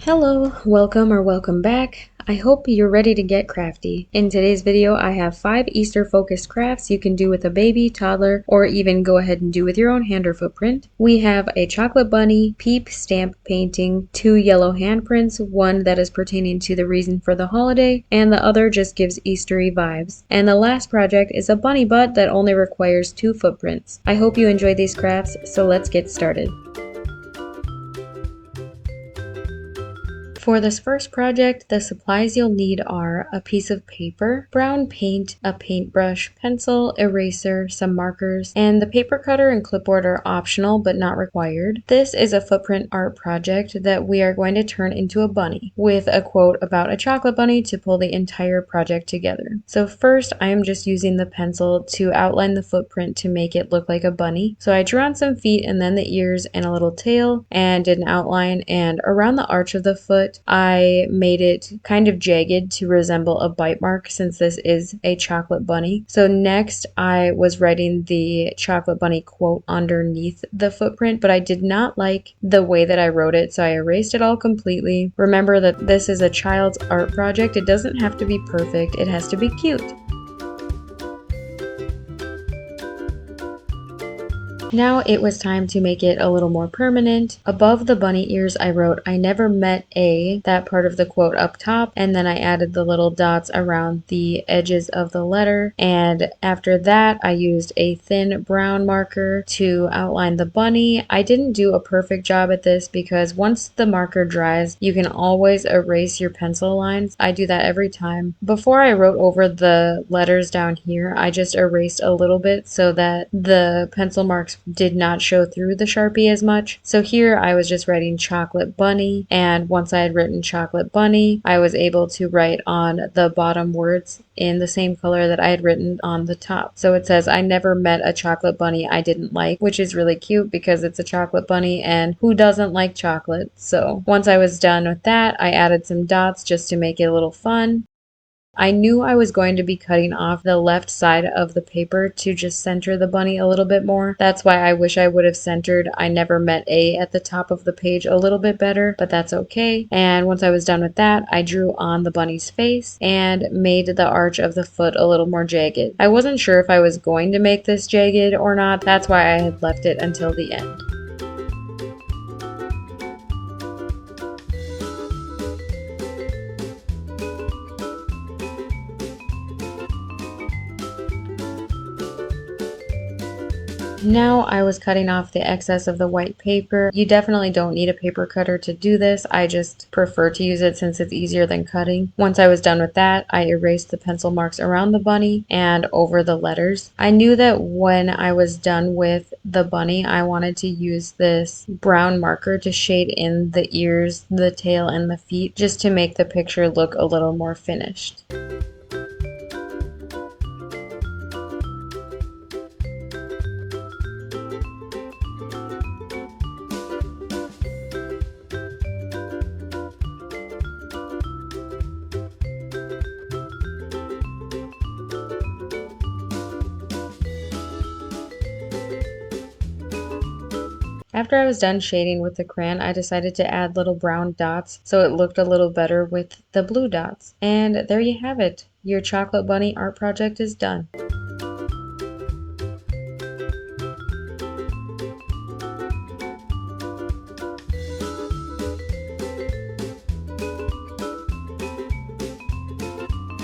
Hello, welcome back. I hope you're ready to get crafty. In today's video, I have 5 Easter-focused crafts you can do with a baby, toddler, or even go ahead and do with your own hand or footprint. We have a chocolate bunny, peep stamp painting, 2 yellow handprints, one that is pertaining to the reason for the holiday, and the other just gives Eastery vibes. And the last project is a bunny butt that only requires 2 footprints. I hope you enjoy these crafts, so let's get started. For this first project, the supplies you'll need are a piece of paper, brown paint, a paintbrush, pencil, eraser, some markers, and the paper cutter and clipboard are optional but not required. This is a footprint art project that we are going to turn into a bunny, with a quote about a chocolate bunny to pull the entire project together. So first, I am just using the pencil to outline the footprint to make it look like a bunny. So I drew on some feet and then the ears and a little tail and did an outline, and around the arch of the foot, I made it kind of jagged to resemble a bite mark since this is a chocolate bunny. So next I was writing the chocolate bunny quote underneath the footprint, but I did not like the way that I wrote it, so I erased it all completely. Remember that this is a child's art project. It doesn't have to be perfect, it has to be cute. Now it was time to make it a little more permanent. Above the bunny ears I wrote, "I never met a," that part of the quote up top, and then I added the little dots around the edges of the letter. And after that I used a thin brown marker to outline the bunny. I didn't do a perfect job at this because once the marker dries, you can always erase your pencil lines. I do that every time. Before I wrote over the letters down here, I just erased a little bit so that the pencil marks did not show through the Sharpie as much. So here I was just writing chocolate bunny, and once I had written chocolate bunny, I was able to write on the bottom words in the same color that I had written on the top. So it says, "I never met a chocolate bunny I didn't like," which is really cute because it's a chocolate bunny and who doesn't like chocolate? So once I was done with that, I added some dots just to make it a little fun. I knew I was going to be cutting off the left side of the paper to just center the bunny a little bit more. That's why I wish I would have centered "I never met a" at the top of the page a little bit better, but that's okay. And once I was done with that, I drew on the bunny's face and made the arch of the foot a little more jagged. I wasn't sure if I was going to make this jagged or not. That's why I had left it until the end. Now I was cutting off the excess of the white paper. You definitely don't need a paper cutter to do this. I just prefer to use it since it's easier than cutting. Once I was done with that, I erased the pencil marks around the bunny and over the letters. I knew that when I was done with the bunny, I wanted to use this brown marker to shade in the ears, the tail, and the feet just to make the picture look a little more finished. After I was done shading with the crayon, I decided to add little brown dots so it looked a little better with the blue dots. And there you have it. Your chocolate bunny art project is done.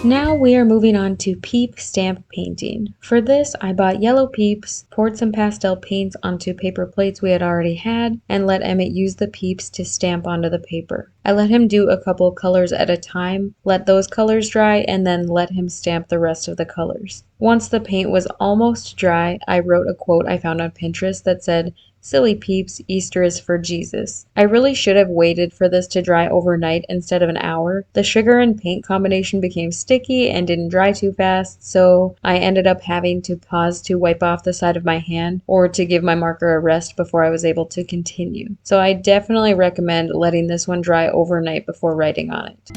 Now we are moving on to peep stamp painting. For this, I bought yellow peeps, poured some pastel paints onto paper plates we had already had, and let Emmett use the peeps to stamp onto the paper. I let him do a couple colors at a time, let those colors dry, and then let him stamp the rest of the colors. Once the paint was almost dry, I wrote a quote I found on Pinterest that said, "Silly peeps, Easter is for Jesus." I really should have waited for this to dry overnight instead of an hour. The sugar and paint combination became sticky and didn't dry too fast, so I ended up having to pause to wipe off the side of my hand or to give my marker a rest before I was able to continue. So I definitely recommend letting this one dry overnight before writing on it.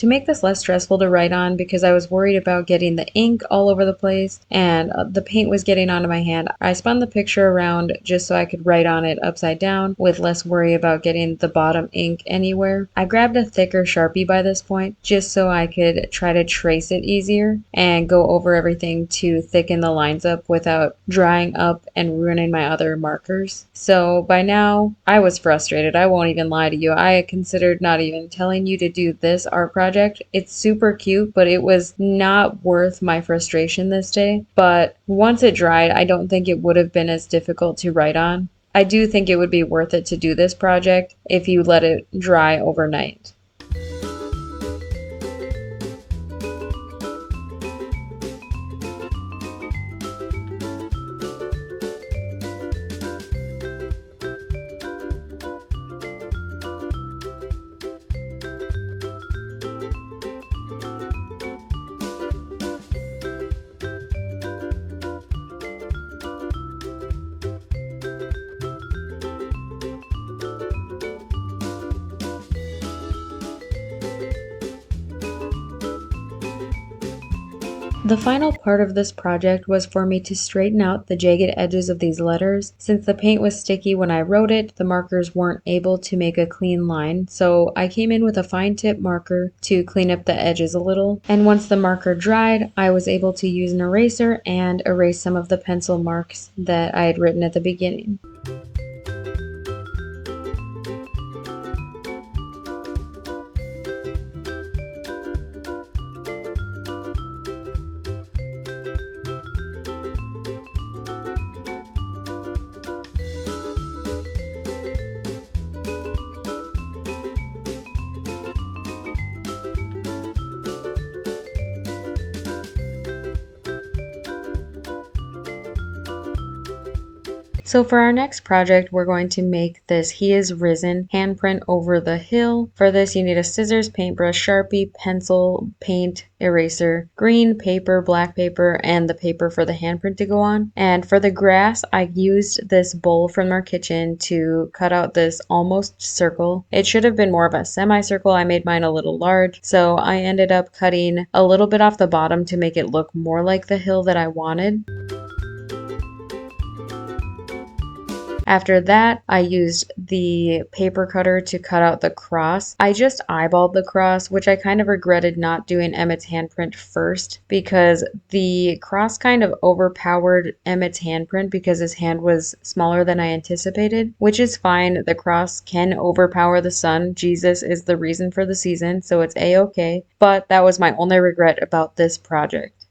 to make this less stressful to write on because I was worried about getting the ink all over the place and the paint was getting onto my hand, I spun the picture around just so I could write on it upside down with less worry about getting the bottom ink anywhere. I grabbed a thicker Sharpie by this point just so I could try to trace it easier and go over everything to thicken the lines up without drying up and ruining my other markers. So by now, I was frustrated. I won't even lie to you. I considered not even telling you to do this art project. It's super cute, but it was not worth my frustration this day. But once it dried, I don't think it would have been as difficult to write on. I do think it would be worth it to do this project if you let it dry overnight. The final part of this project was for me to straighten out the jagged edges of these letters. Since the paint was sticky when I wrote it, the markers weren't able to make a clean line, so I came in with a fine tip marker to clean up the edges a little. And once the marker dried, I was able to use an eraser and erase some of the pencil marks that I had written at the beginning. So for our next project, we're going to make this He Is Risen handprint over the hill. For this, you need a scissors, paintbrush, Sharpie, pencil, paint, eraser, green paper, black paper, and the paper for the handprint to go on. And for the grass, I used this bowl from our kitchen to cut out this almost circle. It should have been more of a semicircle. I made mine a little large, so I ended up cutting a little bit off the bottom to make it look more like the hill that I wanted. After that, I used the paper cutter to cut out the cross. I just eyeballed the cross, which I kind of regretted not doing Emmett's handprint first because the cross kind of overpowered Emmett's handprint because his hand was smaller than I anticipated, which is fine. The cross can overpower the sun. Jesus is the reason for the season, so it's a-okay. But that was my only regret about this project.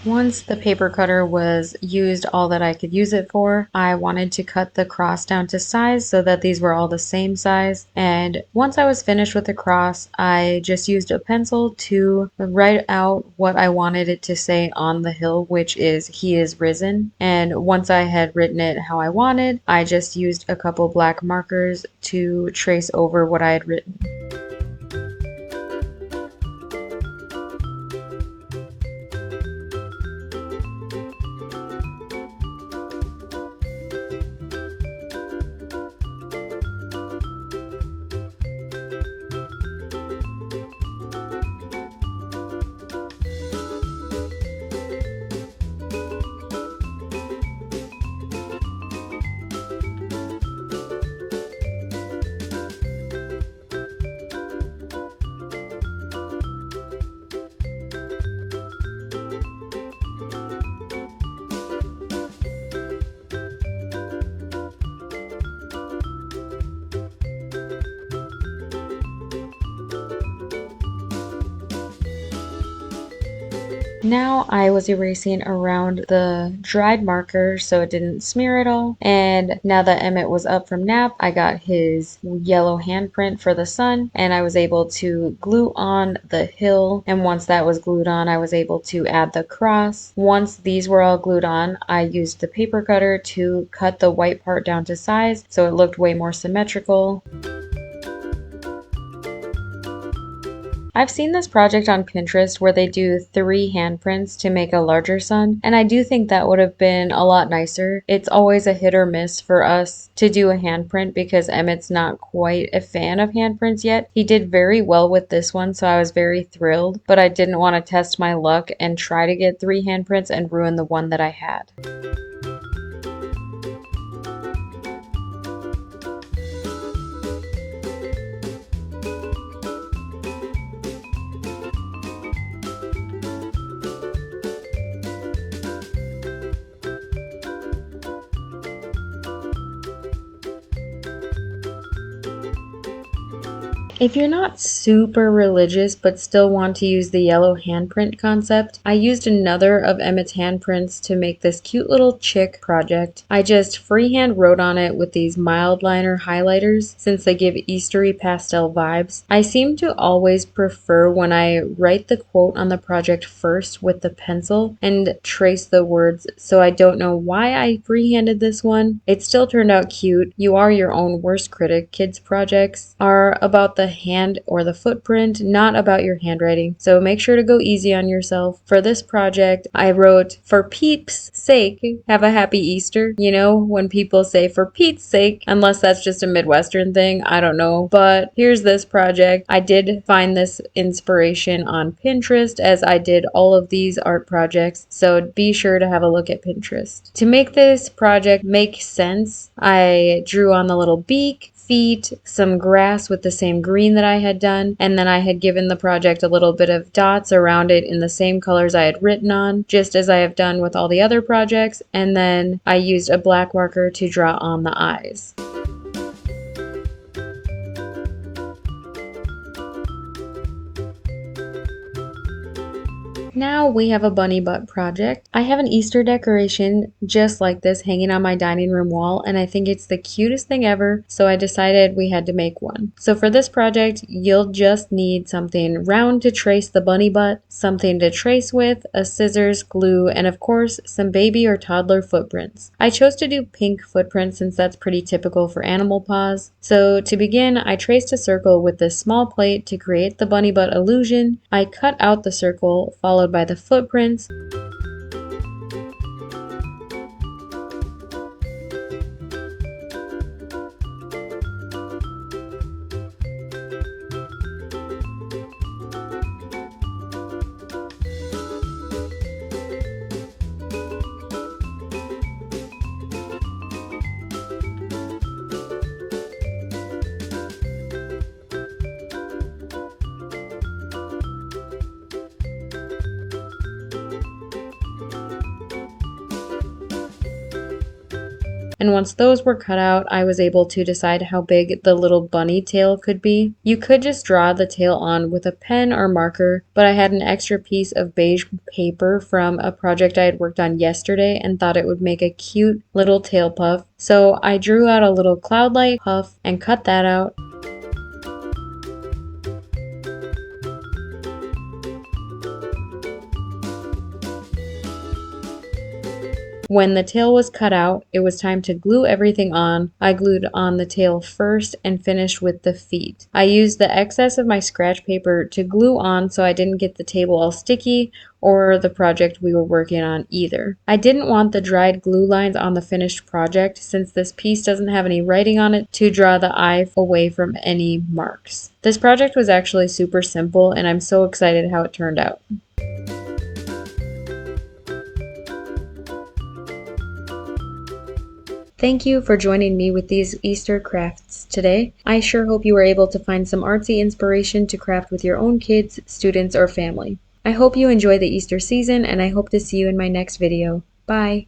Once the paper cutter was used all that I could use it for, I wanted to cut the cross down to size so that these were all the same size. And once I was finished with the cross, I just used a pencil to write out what I wanted it to say on the hill, which is He is risen. And once I had written it how I wanted, I just used a couple black markers to trace over what I had written. Now I was erasing around the dried marker so it didn't smear at all. And now that Emmett was up from nap, I got his yellow handprint for the sun and I was able to glue on the hill. And once that was glued on, I was able to add the cross. Once these were all glued on, I used the paper cutter to cut the white part down to size so it looked way more symmetrical. I've seen this project on Pinterest where they do 3 handprints to make a larger sun, and I do think that would have been a lot nicer. It's always a hit or miss for us to do a handprint because Emmett's not quite a fan of handprints yet. He did very well with this one, so I was very thrilled, but I didn't want to test my luck and try to get 3 handprints and ruin the one that I had. If you're not super religious but still want to use the yellow handprint concept, I used another of Emmett's handprints to make this cute little chick project. I just freehand wrote on it with these mild liner highlighters since they give Eastery pastel vibes. I seem to always prefer when I write the quote on the project first with the pencil and trace the words, so I don't know why I freehanded this one. It still turned out cute. You are your own worst critic. Kids projects are about the hand or the footprint, not about your handwriting. So make sure to go easy on yourself. For this project, I wrote, "For Pete's sake, have a happy Easter." You know, when people say "for Pete's sake," unless that's just a Midwestern thing, I don't know. But here's this project. I did find this inspiration on Pinterest as I did all of these art projects. So be sure to have a look at Pinterest. To make this project make sense, I drew on the little beak, feet, some grass with the same green that I had done, and then I had given the project a little bit of dots around it in the same colors I had written on, just as I have done with all the other projects, and then I used a black marker to draw on the eyes. Now we have a bunny butt project. I have an Easter decoration just like this hanging on my dining room wall, and I think it's the cutest thing ever, so I decided we had to make one. So for this project, you'll just need something round to trace the bunny butt, something to trace with, a scissors, glue, and of course, some baby or toddler footprints. I chose to do pink footprints since that's pretty typical for animal paws. So to begin, I traced a circle with this small plate to create the bunny butt illusion. I cut out the circle, followed by the footprints. And once those were cut out, I was able to decide how big the little bunny tail could be. You could just draw the tail on with a pen or marker, but I had an extra piece of beige paper from a project I had worked on yesterday and thought it would make a cute little tail puff. So I drew out a little cloud-like puff and cut that out. When the tail was cut out, it was time to glue everything on. I glued on the tail first and finished with the feet. I used the excess of my scratch paper to glue on so I didn't get the table all sticky or the project we were working on either. I didn't want the dried glue lines on the finished project since this piece doesn't have any writing on it to draw the eye away from any marks. This project was actually super simple and I'm so excited how it turned out. Thank you for joining me with these Easter crafts today. I sure hope you were able to find some artsy inspiration to craft with your own kids, students, or family. I hope you enjoy the Easter season, and I hope to see you in my next video. Bye!